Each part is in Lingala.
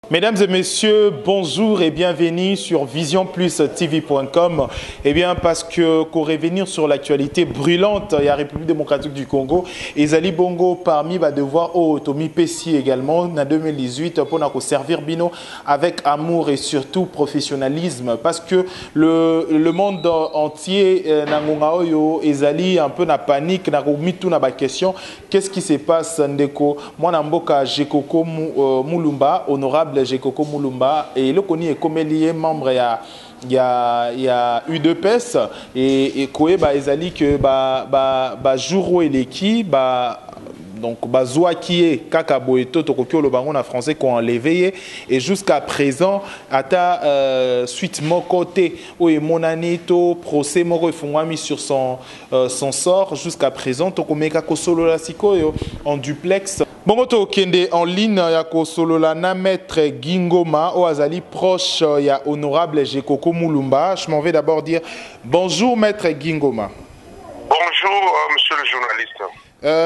Mesdames et messieurs, bonjour et bienvenue sur visionplustv.com. Eh bien, parce que pour revenir sur l'actualité brûlante, il y a la République démocratique du Congo. Ezali Bongo parmi va devoir au Tomi Pessi également en 2018 pour nous servir Bino avec amour et surtout professionnalisme. Parce que le monde entier, Ezali un peu na panique, na tout na question. Qu'est-ce qui se passe, Ndeko? Moi, Namboka Jekoko Mulumba, honorable Jekoko Mulumba, et le Koni est comme lié membre il y a UDPS et Koeba Ezali que jour et l'équipe donc bazoa qui est kakaboeto tokokyo le bangon en français qu'on enlevé et jusqu'à présent ata suite mon côté ou monanito procès moko efungwami sur son sort jusqu'à présent tokomeka ko solo la sikoyo en duplex. Bon, kende en ligne, ya ko solo la na maître Gingoma, au azali proche, ya honorable Jekoko Mulumba. Je m'en vais d'abord dire bonjour maître Gingoma. Bonjour monsieur le journaliste.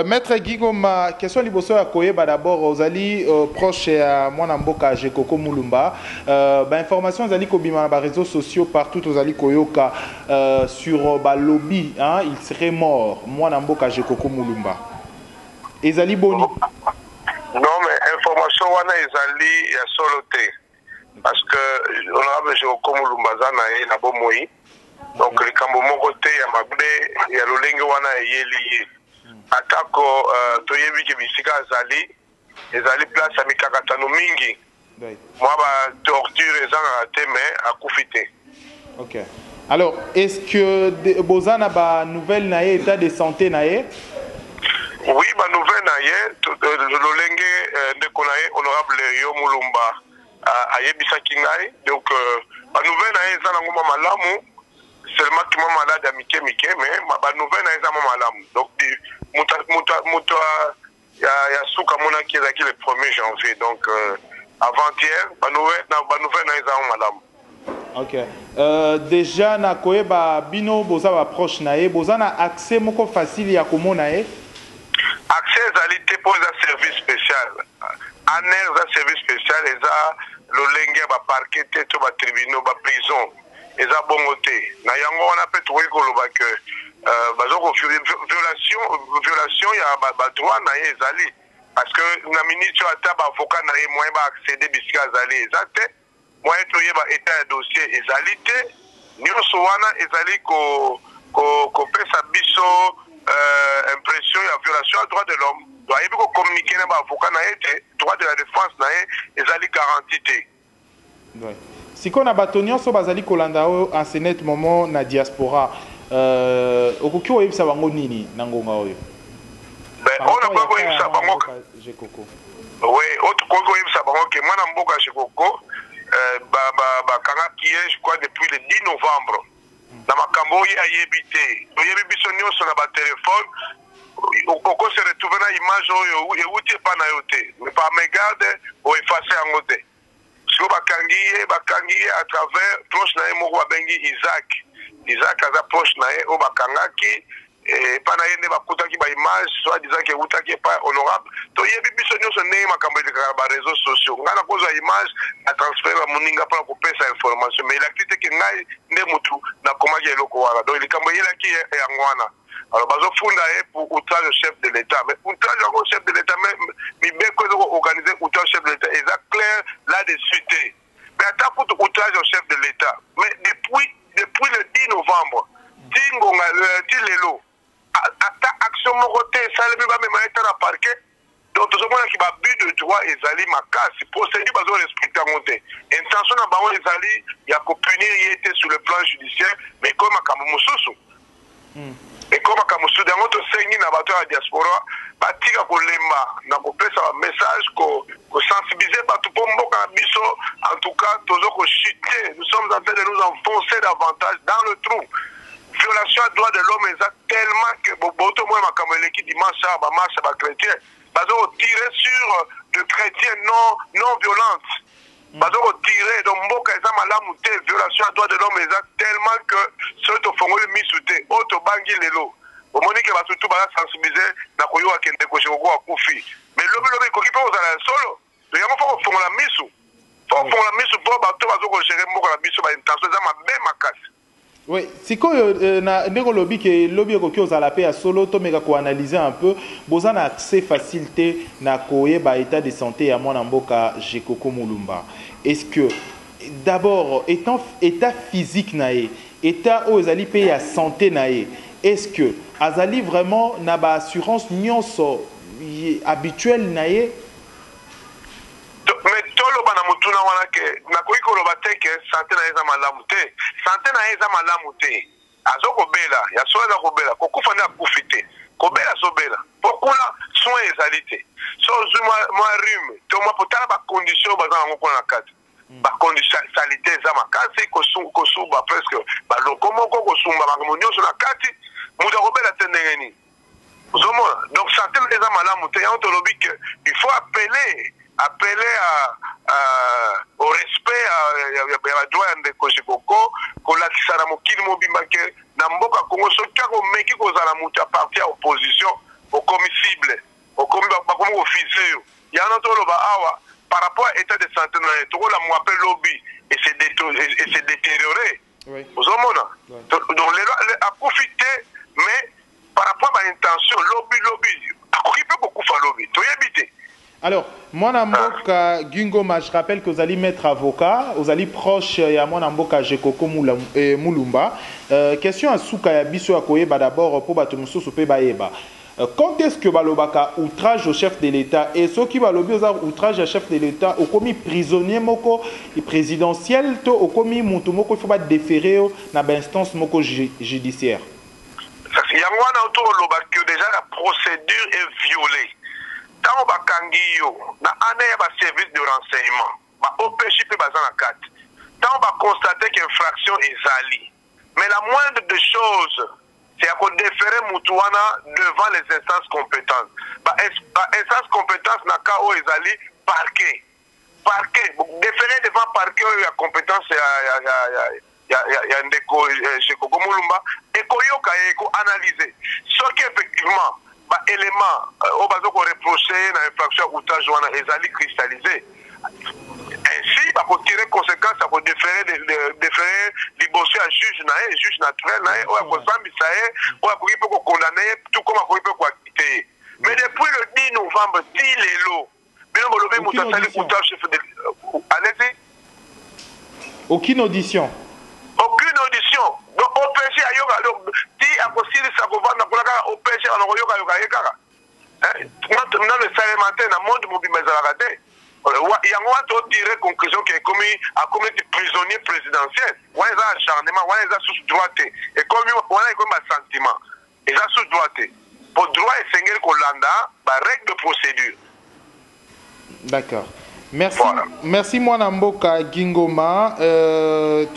Maître Gingoma, question liboso ya koyeba d'abord ozali proche ya mwana mboka Jekoko Mulumba. Information azali kobima na réseaux sociaux partout ozali koyoka sur lobby, hein, il serait mort mwana mboka Jekoko Mulumba. Ezali boni. Non, mais information wana ezali ya solo te. Parce que honorable Jekoko Mulumba zana ye na bomoi. Donc likambo moko te ya mabe ya lolenge wana eyeli. Atako toyebi ke bisika ezali place ya mikakatano mingi. Moi ba torture ezanga te mais akufi te. OK. Alors, est-ce que bozana ba nouvelle na ye état de santé na ye? Oui, ma nouvelle naie, lolenge ndeko naie honorable yo Mulumba ayebisa kingai. Donc ma nouvelle naie eza nango malamu, seulement ki malade ya mike mais ma nouvelle naie eza malamu. Donc muta ya suka mona ki ezaki le 1er janvier. Donc avant-hier ma nouvelle naie eza malamu. OK. Déjà na koyeba bino boza ba proche naie, boza na accès moko facile ya komona ye. Accès ezalité pour un service spécial. ANER un service spécial, le lenge ba parquet to ba tribunal ba prison. Eza bongote. Na yango on appelle trouver koloba que bazoko violation ya ba droit na ezali parce que na ministre ata ba avocat na moyen ba accéder bisika ezali ezate moyen to yeba état ya dossier ezalité nyonso wana ezali ko pesa biso impression et violation à droit de l'homme. Il faut communiquer avec l'avocat, droit de la défense, et ça garantie. Si on a battu sur Bazali Kolanda en ce moment na diaspora, okukyo oyebi sabango nini nangonga oyo? Ben on a pas oyebi sabango. Oui, autre quoi oyebi sabango que moi na mboka Jekoko ba kanga kié je crois depuis le 10 novembre. Na makambo ya yebité oyebi biso nyonso na ba téléphone oko se retrouver na image oyo euti pa na yote mais par mégarde o effacer yango te so bakangi à travers proche na moko babengi Isaac aza proche na o bakangaki pa na yende bakutaki ba image soit disant que utaki pa honorable to yebi biso nyonso ne makambo ya ba réseaux sociaux ngana koza image a transfert ba muninga pa ko pesa information mais il a critiqué que ngai nde mutu na komaki eloko wana donc likambo yela ki yango wana. Alors bazo funda pour outrage au chef de l'État mais outrage au chef de l'État mais mibeko organiser outrage au chef de l'État est clair là-dessus mais attends pour outrage au chef de l'État mais depuis le 10 novembre tingonga tilelo ata action morote salemi ba même état na parquet donc tout ce monde qui va but de droit ezali makasi procédure bazo respecter monter intention na bawo ezali ya ko punir yete sur le plan judiciaire mais comme makambo mosusu et comme kamusu dango to sengi na bato ya diaspora batika kolemba na kopesa un message ko sensibiliser bato po mboka biso en tout cas tozo ko chuter nous sommes en train de nous enfoncer davantage dans le trou. Violation des droits de l'homme est tellement que boto moi makambo leki dimanche ba marche ba chrétien bazo tirer sur de chrétiens non violentes. Bazo tirer donc mboka eza malamu te violation des droits de l'homme est tellement que ceux to fongoli misute auto bangi lelo omoni ke bato tout ba sensibiliser na koyo akende ko shoko akufi mais lobi koki pe ozala solo to yango faut fongola misu la mise pour bateau va gérer mon la mise sur l'intention ça m'a même à casse. Oui, si quoi na ndeko lobby que lobby ko kyo za la paix à solo to meka ko analyser un peu boza na accès facilité na koye ba état de santé ya mwana mboka Jekoko Mulumba. Est-ce que d'abord état physique nae état aux ali payer à santé nae est-ce que azali vraiment na ba assurance nyonso habituel nae mais tolo bana mutuna wana ke na koiko lo bateke santé na eza malamu te santé na eza malamu te azoko bela ya soza ko bela ko kufa na kufite ko bela so bela pokula soin ezalité so moi rhume to moi potala ba condition bazana ngoko na kati ba condition sanité za makasi ko suba presque ba lokomoko ko sumba ba monyoso na kati muda ko bela tendengeni donc santé na eza malamu te ya ontolobi que il faut appeler au respect ya droit ya ndeko Jekoko kolakisa na mokili mobimba ke na mboka Congo soki akomeki kozala moto ya parti ya opposition okomi cible okomi bakomi officier yo yana toloba awa par rapport à état de santé na ye tokola mo appel lobby et c'est détérioré ozomona donc les a profité mais par rapport à l'intention lobby akoki pe kokufa lobby toyebi te. Alors, Mwana Mboka Gingoma, je rappelle que vous allez mettre avocat, vous allez proche à Mwana Mboka Jekoko Mulumba. Question à Souka Yabiso Akoyeba d'abord pour Batumuso Soupe Baeba. Quand est-ce que Balobaka outrage au chef de l'État et ceux qui Balobi outrage au chef de l'État au commis prisonnier moko présidentiel to au commis Moutumoko il faut pas déférer dans l'instance moko judiciaire. Il y a un autour de déjà la procédure est violée. Tant bakangi yo na année ya ba service de renseignement ba OPJ pe bazana 4 tant ba constater qu'infraction ezali mais la moindre des choses c'est à déférer mutuana devant les instances compétentes ba instances compétentes na ka o ezali parquet déférer devant parquet ya compétence ya ndeko Jekoko Mulumba et koyoka et ko analyser ce qui effectivement élément au bas qu'on reprocher dans l'infraction outrage wana ezali cristallisé ainsi ba ko tirer conséquence à ko déférer libosser à juge naturel na o ko sambisa o ko peut ko condamner tout comme ko peut ko acquitter mais depuis le 10 novembre ti lelo bien bolobe mutasali outrage chef de allez-y aucune audition donc OPG ayoka donc ti akosili sakovana kulaka OPG anakoyoka yekaka na le sermenté na monde mobimba ezalaka te yango wato tirer conclusion que a commis prisonnier présidentiel wana eza acharnement wana eza sous droit te ekomi wana ekomi basentiment eza sous droit te po droit esengeli kolanda barègle de procédure. D'accord. Merci, voilà. Merci Mwana Mboka Gingoma.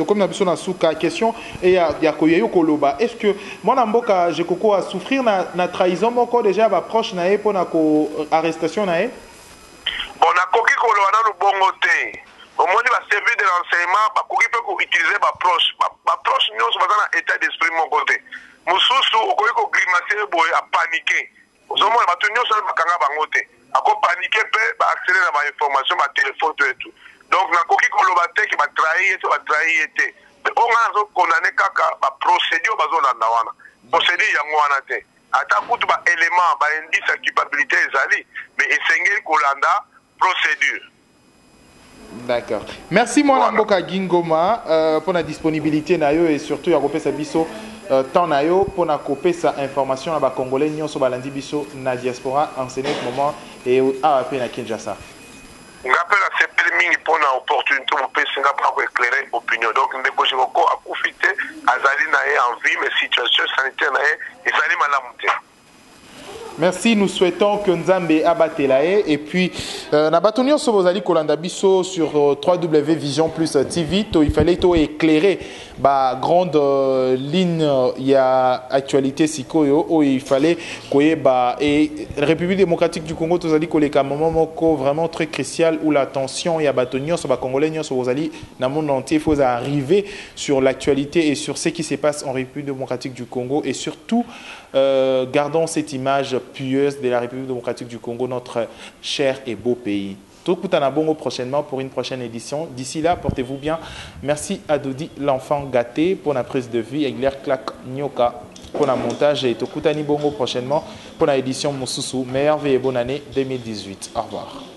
Comme na biso na souka question et ya koyeyo koloba. Est-ce que Mwana Mboka Jekoko a souffrir na trahison moko déjà ba proche na e pona ko arrestation na e? Bon na koki koloba na lubongo te. Au moins ba service de renseignement ba koki pe ko utiliser ba proche nyonso bazana état d'esprit mon côté. Mususu okoki ko grimacer boy a paniquer. Ozomona ba nyonso bakanga bango te. A paniquer peut accéder à ma information, ma téléphone et tout. Donc, na koki kolobate qui va trahir été. Mais on a condamné kaka ba procédure bazona ndawana. Procédure yangwana te. Ata kutu ba élément ba indice à culpabilité ezali, mais esengeli kolanda procédure. D'accord. Merci Mwana Mboka Gingoma pour la disponibilité nayo et surtout ya kopesa biso temps nayo pour na kopesa information à ba congolais nyonso balandi biso na diaspora en ce moment et à na Kinshasa. Ngapela c'est permis pour na opportunité pour pesa ngapa ko éclairer opinion. Donc ndeko Jekoko a profité azali na en vie mais situation sanitaire na ezali malamu te. Merci, nous souhaitons que Nzambe abatelae et puis nabatonio sobozali kolanda biso sur www.vision plus TV il fallait to éclairer ba grande ligne il y a actualité sikoyo où il fallait koye ba et République démocratique du Congo tozali koleka moment moko vraiment très crucial où la tension il y a batonio so ba congolais nyo sobozali na monde entier faut arriver sur l'actualité et sur ce qui se passe en République démocratique du Congo et surtout gardons cette image pieuse de la République démocratique du Congo, notre cher et beau pays. Tokutana bongo prochainement pour une prochaine édition. D'ici là, portez-vous bien. Merci à Dodi, l'enfant gâté, pour la prise de vie. Egler Clac Nyoka pour la montage. Et Tokutani bongo prochainement pour l'édition Moussousou. Meilleure vie et bonne année 2018. Au revoir.